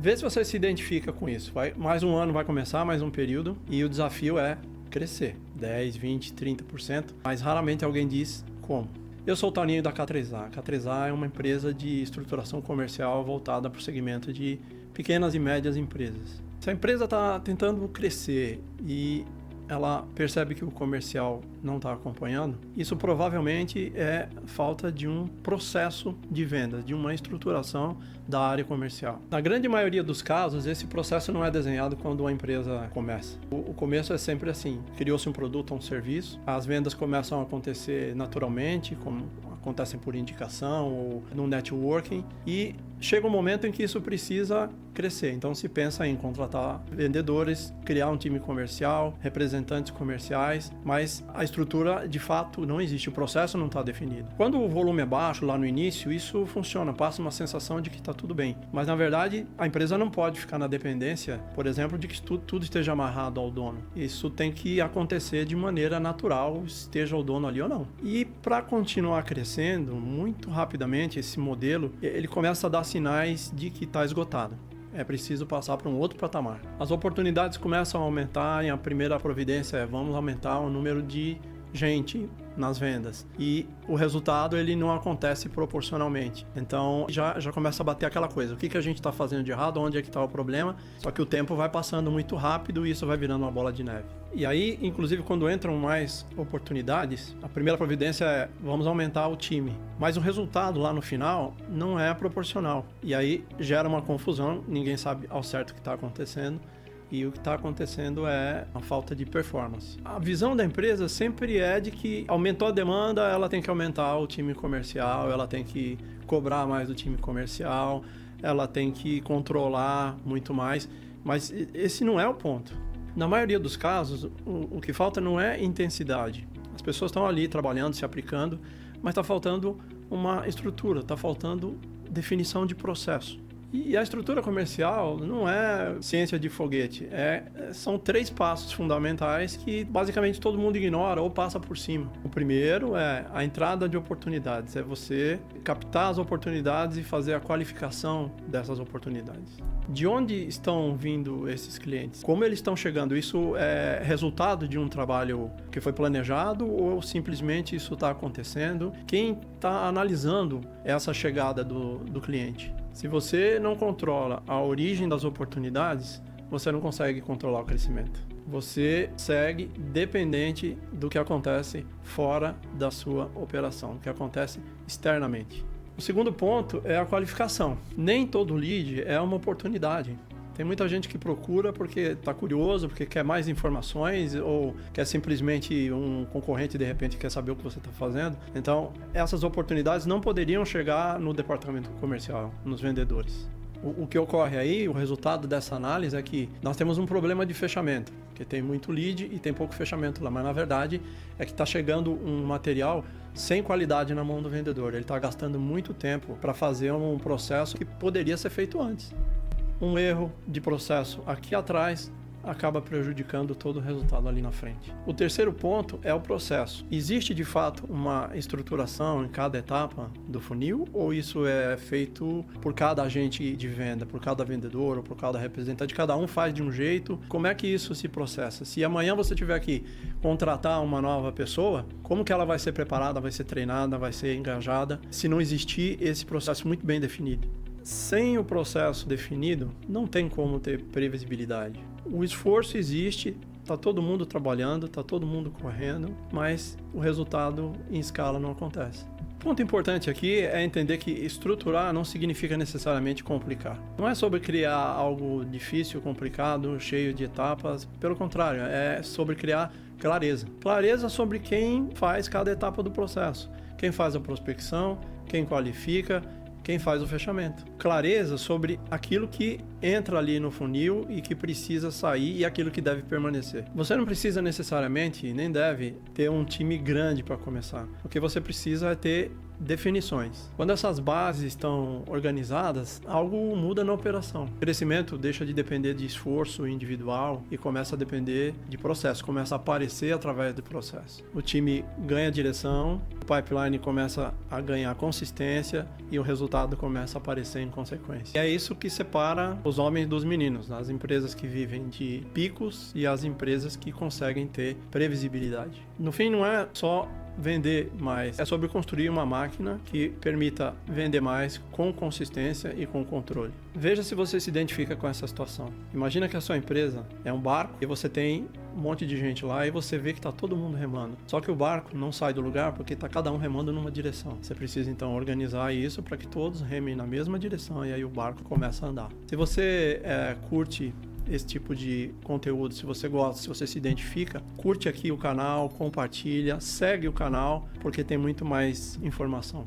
Vê se você se identifica com isso. Mais um ano vai começar, mais um período, e o desafio é crescer. 10, 20, 30%, mas raramente alguém diz como. Eu sou o Toninho da K3A. A K3A é uma empresa de estruturação comercial voltada para o segmento de pequenas e médias empresas. Se a empresa está tentando crescer e ela percebe que o comercial não está acompanhando, isso provavelmente é falta de um processo de vendas, de uma estruturação da área comercial. Na grande maioria dos casos, esse processo não é desenhado quando uma empresa começa. O começo é sempre assim, criou-se um produto ou um serviço, as vendas começam a acontecer naturalmente, como acontecem por indicação ou no networking, e chega um momento em que isso precisa crescer. Então se pensa em contratar vendedores, criar um time comercial, representantes comerciais, mas a estrutura de fato não existe, o processo não está definido. Quando o volume é baixo lá no início, isso funciona, passa uma sensação de que está tudo bem. Mas na verdade a empresa não pode ficar na dependência, por exemplo, de que tudo esteja amarrado ao dono. Isso tem que acontecer de maneira natural, esteja o dono ali ou não. E para continuar crescendo muito rapidamente, esse modelo, ele começa a dar sinais de que está esgotado. É preciso passar para um outro patamar. As oportunidades começam a aumentar e a primeira providência é vamos aumentar o número de gente nas vendas. E o resultado ele não acontece proporcionalmente. Então já começa a bater aquela coisa. O que a gente está fazendo de errado? Onde é que está o problema? Só que o tempo vai passando muito rápido e isso vai virando uma bola de neve. E aí, inclusive, quando entram mais oportunidades, a primeira providência é vamos aumentar o time. Mas o resultado lá no final não é proporcional. E aí gera uma confusão, ninguém sabe ao certo o que está acontecendo. E o que está acontecendo é a falta de performance. A visão da empresa sempre é de que aumentou a demanda, ela tem que aumentar o time comercial, ela tem que cobrar mais do time comercial, ela tem que controlar muito mais. Mas esse não é o ponto. Na maioria dos casos, o que falta não é intensidade. As pessoas estão ali trabalhando, se aplicando, mas está faltando uma estrutura, está faltando definição de processo. E a estrutura comercial não é ciência de foguete, são 3 passos fundamentais que basicamente todo mundo ignora ou passa por cima. O primeiro é a entrada de oportunidades, é você captar as oportunidades e fazer a qualificação dessas oportunidades. De onde estão vindo esses clientes? Como eles estão chegando? Isso é resultado de um trabalho que foi planejado ou simplesmente isso está acontecendo? Quem está analisando essa chegada do cliente? Se você não controla a origem das oportunidades, você não consegue controlar o crescimento. Você segue dependente do que acontece fora da sua operação, do que acontece externamente. O segundo ponto é a qualificação. Nem todo lead é uma oportunidade. Tem muita gente que procura porque está curioso, porque quer mais informações ou quer simplesmente um concorrente de repente quer saber o que você está fazendo. Então, essas oportunidades não poderiam chegar no departamento comercial, nos vendedores. O que ocorre aí, o resultado dessa análise é que nós temos um problema de fechamento, porque tem muito lead e tem pouco fechamento lá, mas na verdade é que está chegando um material sem qualidade na mão do vendedor. Ele está gastando muito tempo para fazer um processo que poderia ser feito antes. Um erro de processo aqui atrás acaba prejudicando todo o resultado ali na frente. O terceiro ponto é o processo. Existe de fato uma estruturação em cada etapa do funil ou isso é feito por cada agente de venda, por cada vendedor ou por cada representante? Cada um faz de um jeito. Como é que isso se processa? Se amanhã você tiver que contratar uma nova pessoa, como que ela vai ser preparada, vai ser treinada, vai ser engajada, se não existir esse processo muito bem definido? Sem o processo definido, não tem como ter previsibilidade. O esforço existe, está todo mundo trabalhando, está todo mundo correndo, mas o resultado em escala não acontece. O ponto importante aqui é entender que estruturar não significa necessariamente complicar. Não é sobre criar algo difícil, complicado, cheio de etapas. Pelo contrário, é sobre criar clareza. Clareza sobre quem faz cada etapa do processo. Quem faz a prospecção, quem qualifica, quem faz o fechamento. Clareza sobre aquilo que entra ali no funil e que precisa sair e aquilo que deve permanecer. Você não precisa necessariamente, nem deve, ter um time grande para começar. O que você precisa é ter definições. Quando essas bases estão organizadas, algo muda na operação. O crescimento deixa de depender de esforço individual e começa a depender de processo, começa a aparecer através do processo. O time ganha direção, o pipeline começa a ganhar consistência e o resultado começa a aparecer em consequência. E é isso que separa os homens dos meninos, as empresas que vivem de picos e as empresas que conseguem ter previsibilidade. No fim, não é só vender mais, é sobre construir uma máquina que permita vender mais com consistência e com controle. Veja se você se identifica com essa situação. Imagina que a sua empresa é um barco e você tem um monte de gente lá e você vê que está todo mundo remando. Só que o barco não sai do lugar porque está cada um remando numa direção. Você precisa então organizar isso para que todos remem na mesma direção e aí o barco começa a andar. Se você curte esse tipo de conteúdo, se você gosta, se você se identifica, curte aqui o canal, compartilha, segue o canal, porque tem muito mais informação.